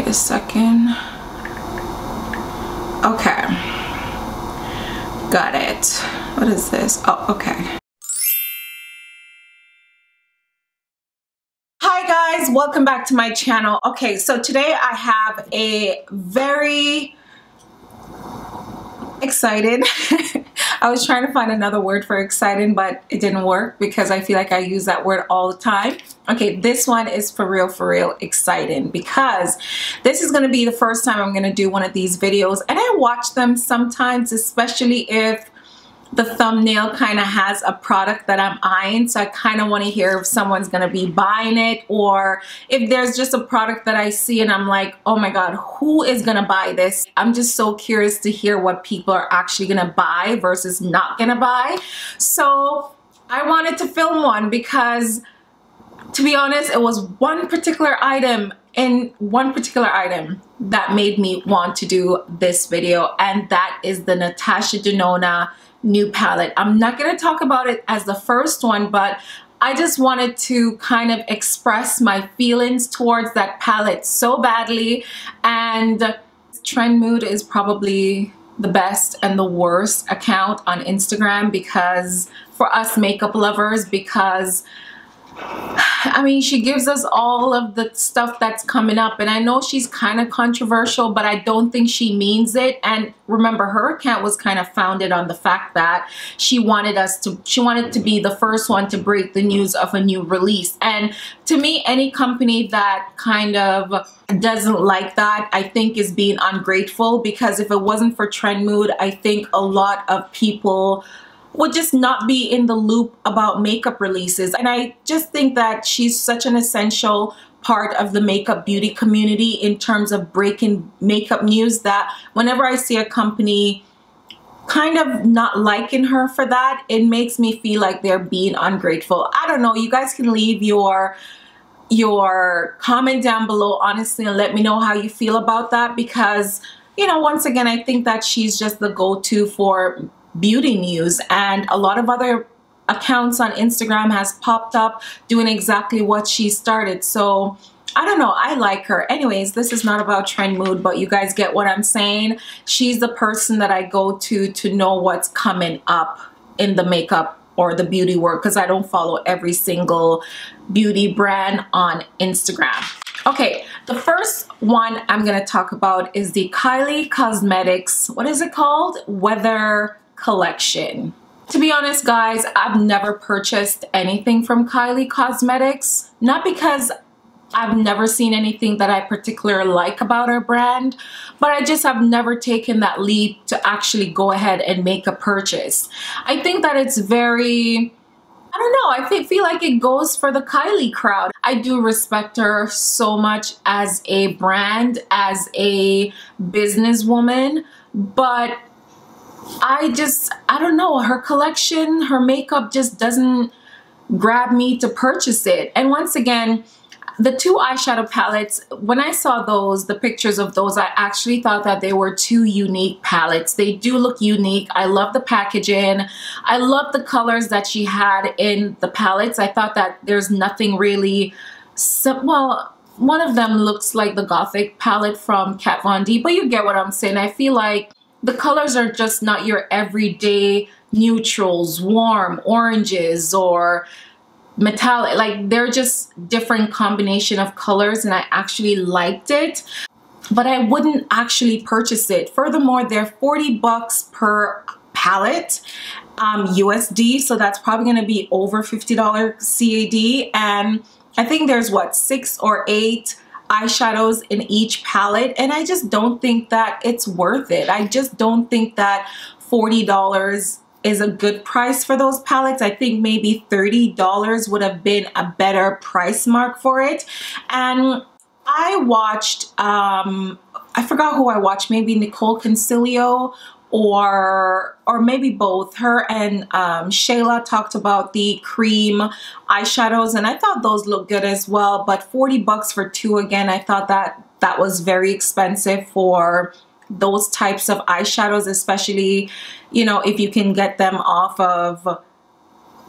a second. Okay, got it. What is this? Oh, okay. Hi guys, welcome back to my channel. Okay, so today I have a very excited I was trying to find another word for exciting, but it didn't work because I feel like I use that word all the time. Okay, this one is for real exciting because this is going to be the first time I'm going to do one of these videos, and I watch them sometimes, especially if the thumbnail kind of has a product that I'm eyeing. So I kind of want to hear if someone's going to be buying it, or if there's just a product that I see and I'm like, oh my god, who is going to buy this? I'm just so curious to hear what people are actually going to buy versus not going to buy. So I wanted to film one because, to be honest, it was one particular item that made me want to do this video, and that is the Natasha Denona new palette. I'm not going to talk about it as the first one, but I just wanted to kind of express my feelings towards that palette so badly. And Trend Mood is probably the best and the worst account on Instagram because for us makeup lovers, because I mean, she gives us all of the stuff that's coming up, and I know she's kind of controversial, but I don't think she means it. And remember, her account was kind of founded on the fact that she wanted to be the first one to break the news of a new release. And to me, any company that kind of doesn't like that, I think is being ungrateful, because if it wasn't for Trend Mood, I think a lot of people would just not be in the loop about makeup releases. And I just think that she's such an essential part of the makeup beauty community in terms of breaking makeup news, that whenever I see a company kind of not liking her for that, it makes me feel like they're being ungrateful. I don't know, you guys can leave your comment down below honestly and let me know how you feel about that, because, you know, once again, I think that she's just the go-to for beauty news, and a lot of other accounts on Instagram has popped up doing exactly what she started. So I don't know, I like her. Anyways, this is not about Trend Mood, but you guys get what I'm saying. She's the person that I go to know what's coming up in the makeup or the beauty world, because I don't follow every single beauty brand on Instagram. Okay, the first one I'm going to talk about is the Kylie Cosmetics, what is it called? Weather Collection. To be honest, guys, I've never purchased anything from Kylie Cosmetics, not because I've never seen anything that I particularly like about her brand, but I just have never taken that leap to actually go ahead and make a purchase. I think that it's very, I don't know, I feel like it goes for the Kylie crowd. I do respect her so much as a brand, as a businesswoman, but I don't know, her collection, her makeup just doesn't grab me to purchase it. And once again, the two eyeshadow palettes, when I saw those, the pictures of those, I actually thought that they were two unique palettes. They do look unique. I love the packaging. I love the colors that she had in the palettes. I thought that there's nothing really, well, one of them looks like the Gothic palette from Kat Von D, but you get what I'm saying. I feel like the colors are just not your everyday neutrals, warm oranges or metallic. Like, they're just different combination of colors, and I actually liked it, but I wouldn't actually purchase it. Furthermore, they're 40 bucks per palette, USD, so that's probably going to be over $50 CAD, and I think there's what, 6 or 8 eyeshadows in each palette, and I just don't think that it's worth it. I just don't think that $40 is a good price for those palettes. I think maybe $30 would have been a better price mark for it. And I watched, I forgot who I watched, maybe Nicole Concilio or maybe both. Her and Shayla talked about the cream eyeshadows, and I thought those looked good as well, but 40 bucks for two, again, I thought that was very expensive for those types of eyeshadows, especially, you know, if you can get them off of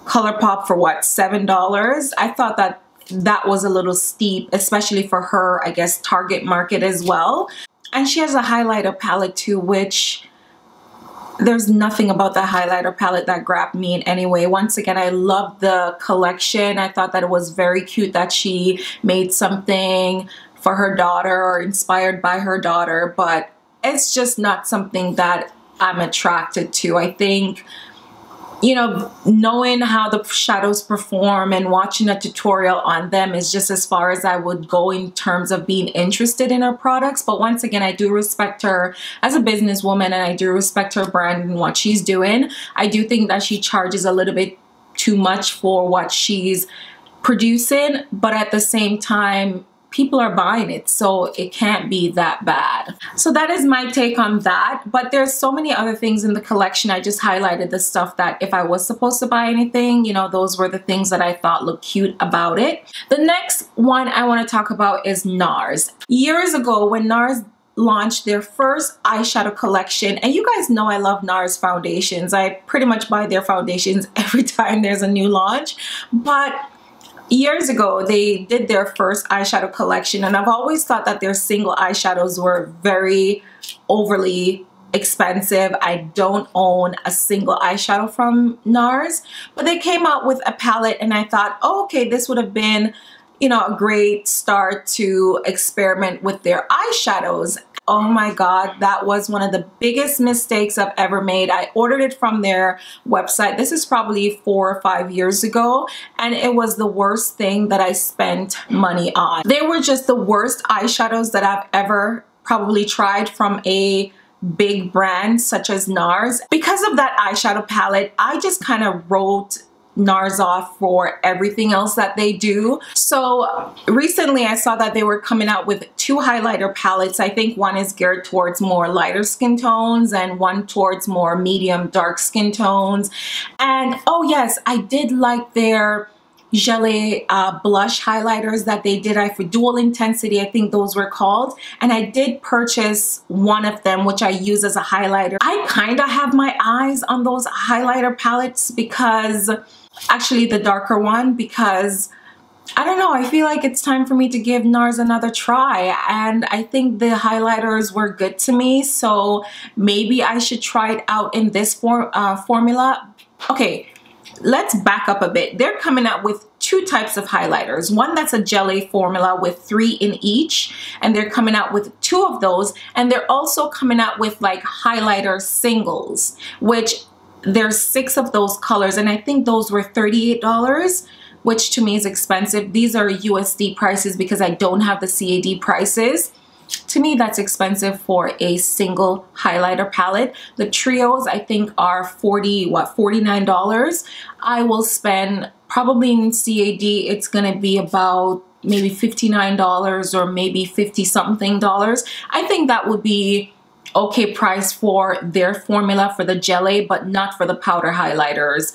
Colourpop for what, $7. I thought that that was a little steep, especially for her, I guess, target market as well. And she has a highlighter palette too, which there's nothing about the highlighter palette that grabbed me in any way. Once again, I loved the collection. I thought that it was very cute that she made something for her daughter or inspired by her daughter, but it's just not something that I'm attracted to. I think, you know, knowing how the shadows perform and watching a tutorial on them is just as far as I would go in terms of being interested in her products. But once again, I do respect her as a businesswoman, and I do respect her brand and what she's doing. I do think that she charges a little bit too much for what she's producing, but at the same time, people are buying it, so it can't be that bad. So that is my take on that. But there's so many other things in the collection. I just highlighted the stuff that if I was supposed to buy anything, you know, those were the things that I thought looked cute about it. The next one I want to talk about is NARS. Years ago, when NARS launched their first eyeshadow collection, and you guys know I love NARS foundations. I pretty much buy their foundations every time there's a new launch. But years ago, they did their first eyeshadow collection, and I've always thought that their single eyeshadows were very overly expensive. I don't own a single eyeshadow from NARS, but they came out with a palette, and I thought, oh, okay, this would have been, you know, a great start to experiment with their eyeshadows. Oh my God, that was one of the biggest mistakes I've ever made. I ordered it from their website. This is probably 4 or 5 years ago, and it was the worst thing that I spent money on. They were just the worst eyeshadows that I've ever probably tried from a big brand such as NARS. Because of that eyeshadow palette, I just kind of wrote NARS off for everything else that they do. So recently I saw that they were coming out with 2 highlighter palettes. I think one is geared towards more lighter skin tones and one towards more medium dark skin tones. And oh yes, I did like their Gelée blush highlighters that they did. For dual intensity, I think those were called, and I did purchase one of them, which I use as a highlighter. I kind of have my eyes on those highlighter palettes, because actually the darker one, because I don't know, I feel like it's time for me to give NARS another try, and I think the highlighters were good to me, so maybe I should try it out in this formula. Okay, let's back up a bit. They're coming out with 2 types of highlighters. One that's a gelée formula with 3 in each, and they're coming out with 2 of those, and they're also coming out with like highlighter singles, which there's 6 of those colors, and I think those were $38, which to me is expensive. These are USD prices because I don't have the CAD prices. To me, that's expensive for a single highlighter palette. The trios, I think, are $49. I will spend, probably in CAD, it's gonna be about maybe $59 or maybe 50 something dollars. I think that would be okay price for their formula for the gelée, but not for the powder highlighters.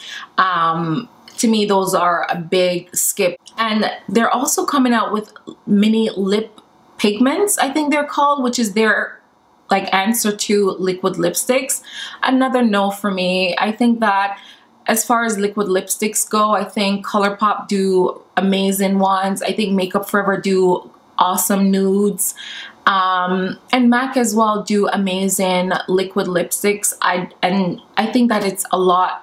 To me, those are a big skip. And they're also coming out with mini lip pigments, I think they're called, which is their like answer to liquid lipsticks. Another no for me. I think that as far as liquid lipsticks go, I think Colourpop do amazing ones. I think Makeup Forever do awesome nudes. And MAC as well do amazing liquid lipsticks. And I think that it's a lot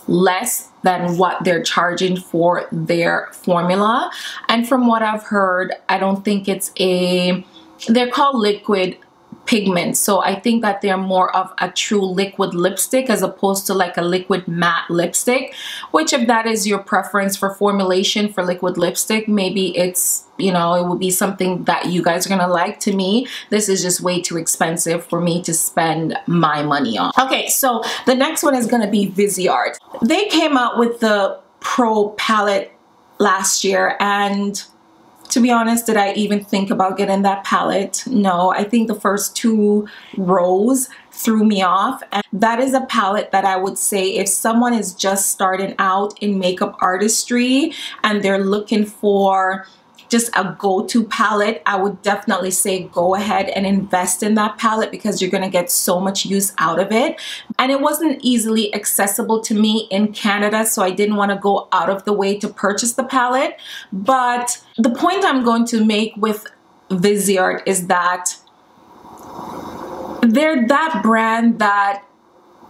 less than what they're charging for their formula. And from what I've heard, I don't think it's they're called liquid pigments, so I think that they're more of a true liquid lipstick as opposed to like a liquid matte lipstick, which if that is your preference for formulation for liquid lipstick, maybe it's, you know, it would be something that you guys are gonna like. To me, this is just way too expensive for me to spend my money on. Okay, so the next one is gonna be Viseart. They came out with the Pro palette last year, and to be honest, did I even think about getting that palette? No, I think the first 2 rows threw me off. And that is a palette that I would say if someone is just starting out in makeup artistry and they're looking for just a go-to palette, I would definitely say go ahead and invest in that palette because you're gonna get so much use out of it. And it wasn't easily accessible to me in Canada, so I didn't want to go out of the way to purchase the palette. But the point I'm going to make with Viseart is that they're that brand that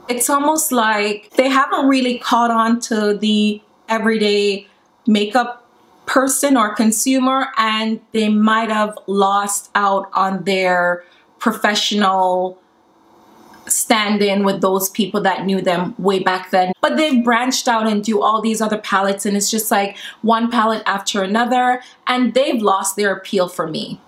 it's almost like they haven't really caught on to the everyday makeup person or consumer, and they might have lost out on their professional stand-in with those people that knew them way back then. But they've branched out and do all these other palettes, and it's just like one palette after another, and they've lost their appeal for me.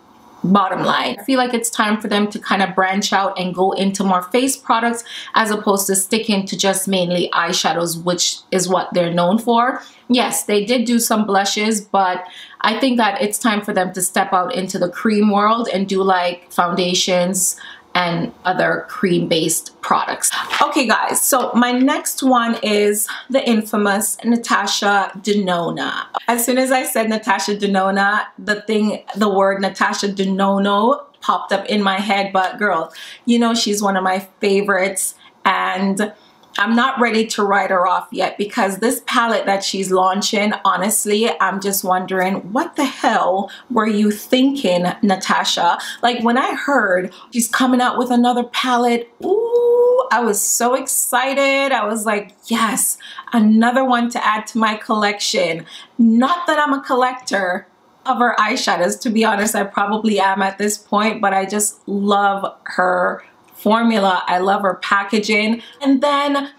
Bottom line, I feel like it's time for them to kind of branch out and go into more face products as opposed to sticking to just mainly eyeshadows, which is what they're known for. Yes, they did do some blushes, but I think that it's time for them to step out into the cream world and do like foundations and other cream-based products. Okay guys, so my next one is the infamous Natasha Denona. As soon as I said Natasha Denona, the word Natasha Denona popped up in my head, but girl, you know she's one of my favorites, and I'm not ready to write her off yet because this palette that she's launching, honestly, I'm just wondering, what the hell were you thinking, Natasha? Like when I heard she's coming out with another palette, ooh, I was so excited. I was like, yes, another one to add to my collection. Not that I'm a collector of her eyeshadows. To be honest, I probably am at this point, but I just love her formula. I love her packaging, and then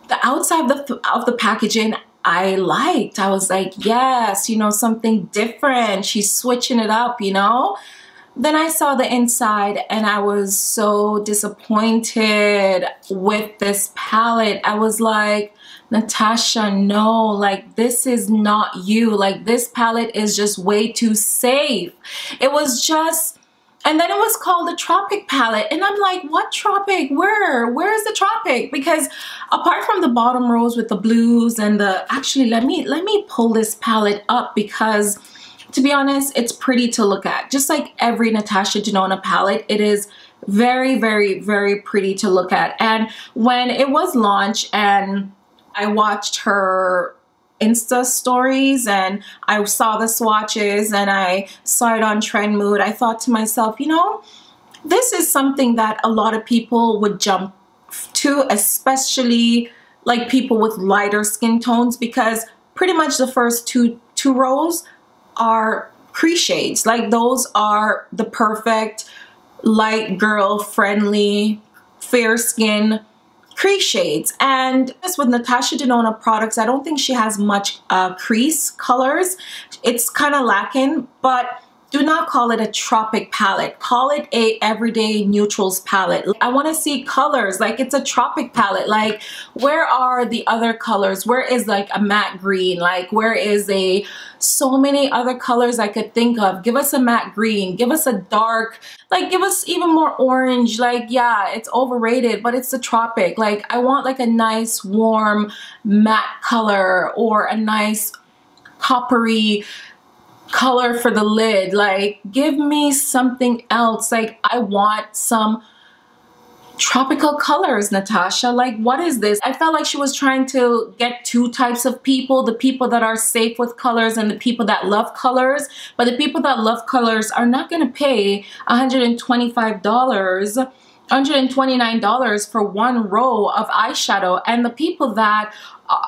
the outside of the packaging I liked. I was like, yes, you know, something different. She's switching it up, you know. Then I saw the inside and I was so disappointed with this palette. I was like, Natasha, no, like this is not you. Like this palette is just way too safe. It was just, and then it was called the Tropic palette. And I'm like, what Tropic? Where's the Tropic? Because apart from the bottom rows with the blues and the, actually, let me pull this palette up because to be honest, it's pretty to look at. Just like every Natasha Denona palette, it is very, very, very pretty to look at. And when it was launched and I watched her Insta stories and I saw the swatches and I saw it on Trend Mood, I thought to myself, you know, this is something that a lot of people would jump to, especially like people with lighter skin tones, because pretty much the first two rows are crease shades. Like those are the perfect light girl friendly fair skin crease shades. And just with Natasha Denona products, I don't think she has much crease colors. It's kind of lacking, but do not call it a Tropic palette. Call it a everyday neutrals palette. I want to see colors. Like it's a Tropic palette. Like where are the other colors? Where is like a matte green? Like where is so many other colors I could think of? Give us a matte green. Give us a dark, like give us even more orange. Like yeah, it's overrated, but it's the Tropic. Like I want like a nice warm matte color or a nice coppery color for the lid. Like give me something else. Like I want some tropical colors, Natasha. Like what is this? I felt like she was trying to get two types of people, the people that are safe with colors and the people that love colors. But the people that love colors are not going to pay $125, $129 for one row of eyeshadow. And the people that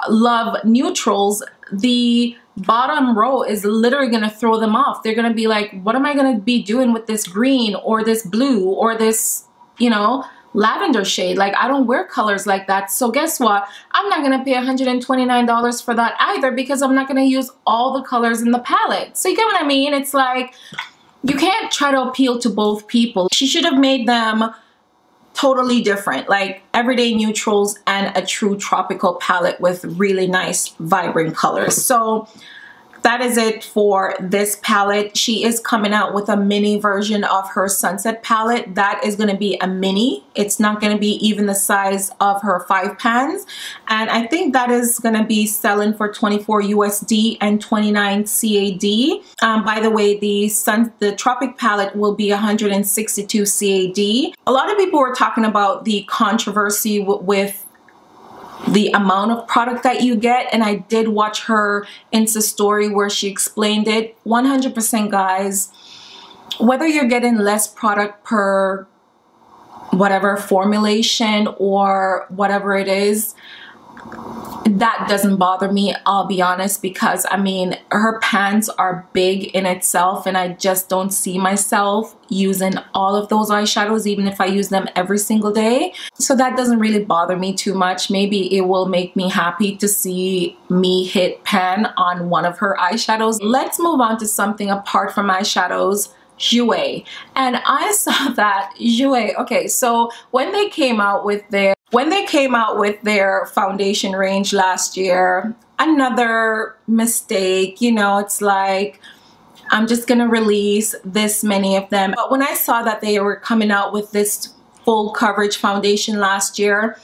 love neutrals, the bottom row is literally going to throw them off. They're going to be like, what am I going to be doing with this green or this blue or this, you know, lavender shade? Like I don't wear colors like that. So guess what? I'm not going to pay $129 for that either, because I'm not going to use all the colors in the palette. So you get what I mean? It's like you can't try to appeal to both people. She should have made them totally different, like everyday neutrals and a true tropical palette with really nice vibrant colors. So that is it for this palette. She is coming out with a mini version of her Sunset palette. That is going to be a mini. It's not going to be even the size of her 5 pans. And I think that is going to be selling for 24 USD and 29 CAD. By the way, the Tropic palette will be 162 CAD. A lot of people were talking about the controversy with the amount of product that you get, and I did watch her Insta story where she explained it. 100% guys, whether you're getting less product per whatever formulation or whatever it is, that doesn't bother me, I'll be honest, because I mean her pans are big in itself and I just don't see myself using all of those eyeshadows even if I use them every single day. So that doesn't really bother me too much. Maybe it will make me happy to see me hit pan on one of her eyeshadows. Let's move on to something apart from eyeshadows. Jouer. And I saw that Jouer, okay, so when they came out with their foundation range last year, another mistake, you know, it's like I'm just gonna release this many of them. But when I saw that they were coming out with this full coverage foundation last year,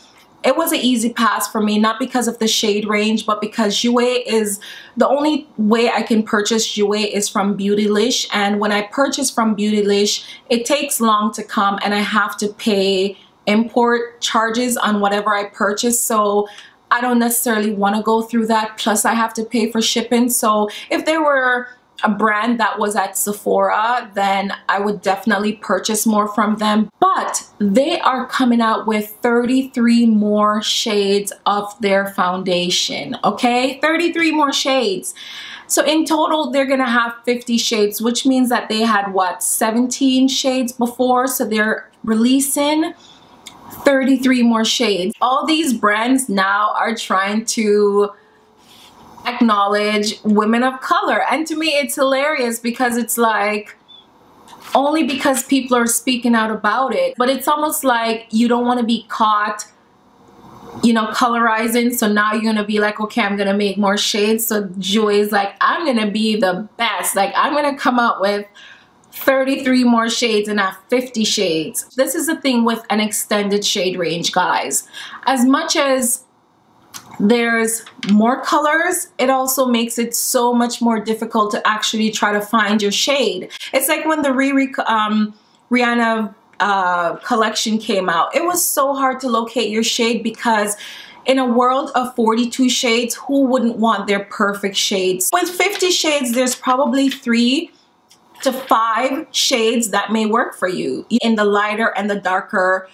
it was an easy pass for me, not because of the shade range, but because Jouer is the only way I can purchase Jouer is from Beautylish. And when I purchase from Beautylish, it takes long to come and I have to pay import charges on whatever I purchase. So I don't necessarily want to go through that. Plus I have to pay for shipping. So if there were a brand that was at Sephora, then I would definitely purchase more from them. But they are coming out with 33 more shades of their foundation, okay? 33 more shades. So in total, they're gonna have 50 shades, which means that they had, what, 17 shades before? So they're releasing 33 more shades. All these brands now are trying to acknowledge women of color, and to me it's hilarious because it's like only because people are speaking out about it, but it's almost like you don't want to be caught, you know, colorizing. So now you're gonna be like, okay, I'm gonna make more shades. So Jouer is like, I'm gonna be the best, like I'm gonna come out with 33 more shades and not 50 shades. This is the thing with an extended shade range, guys. As much as there's more colors, it also makes it so much more difficult to actually try to find your shade. It's like when the Rihanna collection came out, it was so hard to locate your shade because in a world of 42 shades, who wouldn't want their perfect shades? With 50 shades, there's probably 3 to 5 shades that may work for you in the lighter and the darker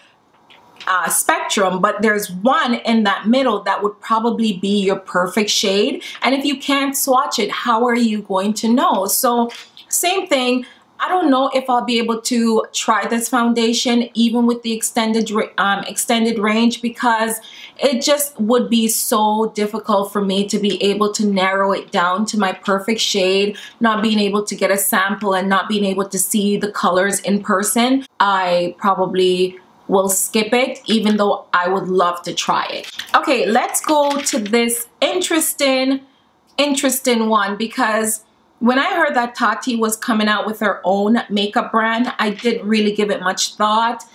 spectrum, but there's one in that middle that would probably be your perfect shade. And if you can't swatch it, how are you going to know? So same thing, I don't know if I'll be able to try this foundation even with the extended range, because it just would be so difficult for me to be able to narrow it down to my perfect shade, not being able to get a sample and not being able to see the colors in person. I probably will skip it, even though I would love to try it. Okay, let's go to this interesting one, because when I heard that Tati was coming out with her own makeup brand, I didn't really give it much thought.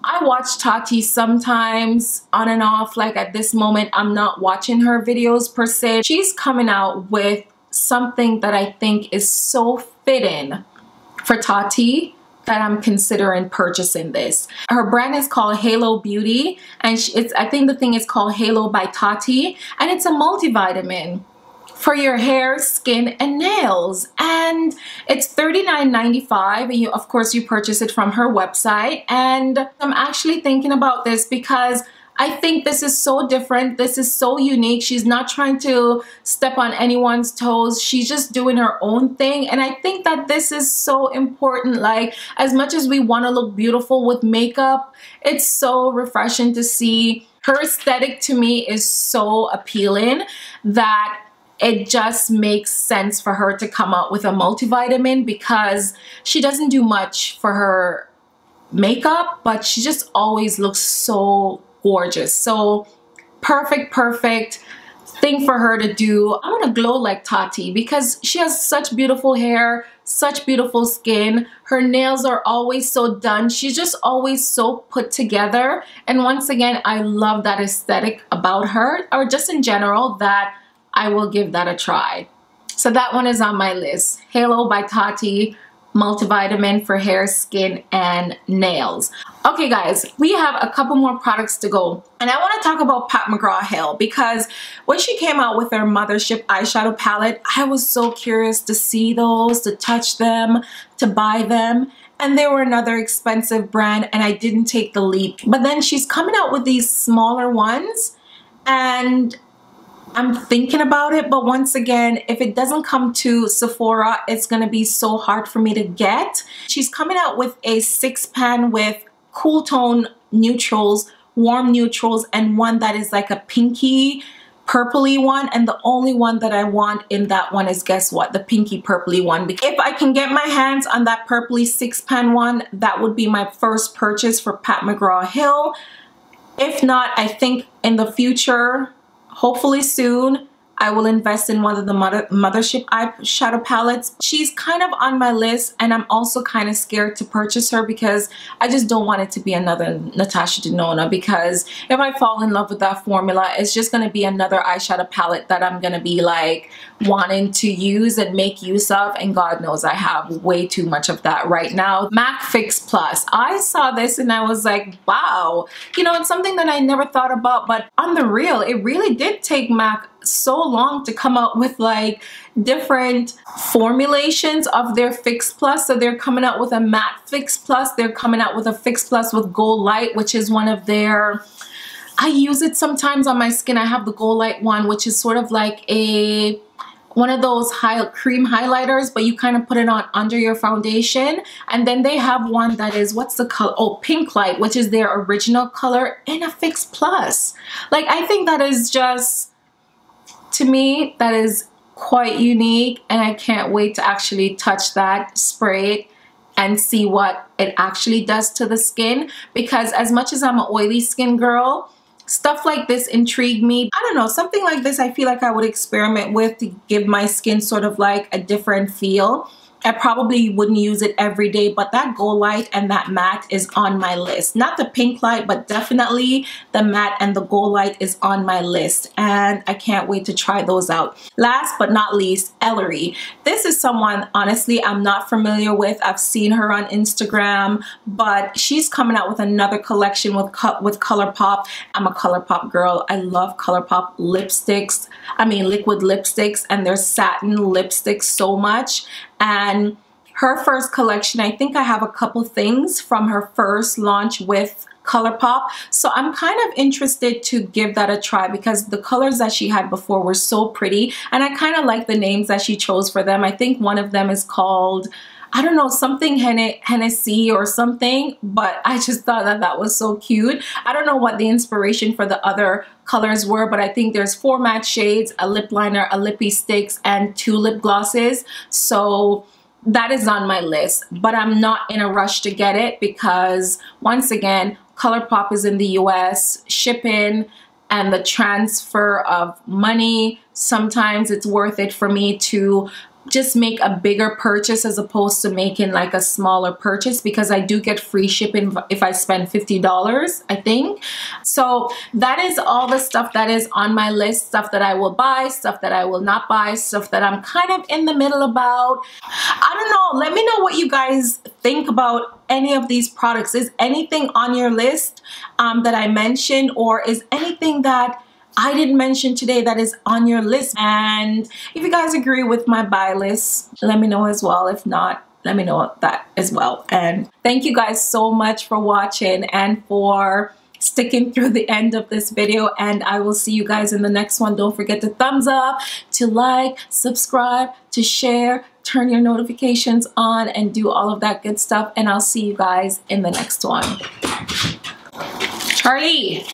I watch Tati sometimes on and off, like at this moment I'm not watching her videos per se. She's coming out with something that I think is so fitting for Tati that I'm considering purchasing this. Her brand is called Halo Beauty, and I think the thing is called Halo by Tati, and it's a multivitamin for your hair, skin, and nails. And it's $39.95, and of course you purchase it from her website. And I'm actually thinking about this because I think this is so different. This is so unique. She's not trying to step on anyone's toes. She's just doing her own thing. And I think that this is so important. Like, as much as we want to look beautiful with makeup, it's so refreshing to see. Her aesthetic to me is so appealing that it just makes sense for her to come out with a multivitamin, because she doesn't do much for her makeup, but she just always looks so gorgeous. So perfect thing for her to do. I want to glow like Tati because she has such beautiful hair, such beautiful skin. Her nails are always so done. She's just always so put together. And once again, I love that aesthetic about her, or just in general, that I will give that a try. So that one is on my list. Halo by Tati, multivitamin for hair, skin, and nails. Okay guys, we have a couple more products to go. And I want to talk about Pat McGraw-Hill because when she came out with her Mothership eyeshadow palette, I was so curious to see those, to touch them, to buy them. And they were another expensive brand and I didn't take the leap. But then she's coming out with these smaller ones and I'm thinking about it, but once again, if it doesn't come to Sephora, it's going to be so hard for me to get. She's coming out with a 6-pan with cool tone neutrals, warm neutrals, and one that is like a pinky purpley one. And the only one that I want in that one is, guess what? The pinky purpley one. If I can get my hands on that purpley 6-pan one, that would be my first purchase for Pat McGraw-Hill. If not, I think in the future, hopefully soon, I will invest in one of the Mothership eyeshadow palettes. She's kind of on my list and I'm also kind of scared to purchase her because I just don't want it to be another Natasha Denona, because if I fall in love with that formula, it's just going to be another eyeshadow palette that I'm going to be like wanting to use and make use of, and God knows I have way too much of that right now. MAC Fix Plus. I saw this and I was like, wow, you know, it's something that I never thought about, but on the real, it really did take MAC so long to come out with like different formulations of their Fix Plus. So they're coming out with a matte Fix Plus, they're coming out with a Fix Plus with Gold Light, which is one of their, I use it sometimes on my skin. I have the Gold Light one, which is sort of like one of those cream highlighters, but you kind of put it on under your foundation. And then they have one that is, what's the color? Oh, Pink Light, which is their original color in a Fix Plus. Like, I think that is just, to me, that is quite unique, and I can't wait to actually touch that, spray it, and see what it actually does to the skin. Because as much as I'm an oily skin girl, stuff like this intrigue me. I don't know, something like this I feel like I would experiment with to give my skin sort of like a different feel. I probably wouldn't use it every day, but that Gold Light and that matte is on my list. Not the Pink Light, but definitely the matte and the Gold Light is on my list, and I can't wait to try those out. Last but not least, Ellarie. This is someone, honestly, I'm not familiar with. I've seen her on Instagram, but she's coming out with another collection with Colourpop. I'm a Colourpop girl. I love Colourpop lipsticks. I mean, liquid lipsticks, and their satin lipsticks so much. And her first collection, I think I have a couple things from her first launch with Colourpop. So I'm kind of interested to give that a try because the colors that she had before were so pretty. And I kind of like the names that she chose for them. I think one of them is called, I don't know, something Hennessy or something, but I just thought that that was so cute. I don't know what the inspiration for the other colors were, but I think there's 4 matte shades, a lip liner, a lippy sticks, and 2 lip glosses. So that is on my list, but I'm not in a rush to get it because, once again, Colourpop is in the US, shipping and the transfer of money, sometimes it's worth it for me to just make a bigger purchase as opposed to making like a smaller purchase, because I do get free shipping if I spend $50, I think. So that is all the stuff that is on my list, stuff that I will buy, stuff that I will not buy, stuff that I'm kind of in the middle about. I don't know, let me know what you guys think about any of these products. Is anything on your list that I mentioned, or is anything that I didn't mention today that is on your list? And if you guys agree with my buy list, let me know as well. If not, let me know that as well. And thank you guys so much for watching and for sticking through the end of this video, and I will see you guys in the next one. Don't forget to thumbs up, to like, subscribe, to share, turn your notifications on, and do all of that good stuff, and I'll see you guys in the next one. Charlie!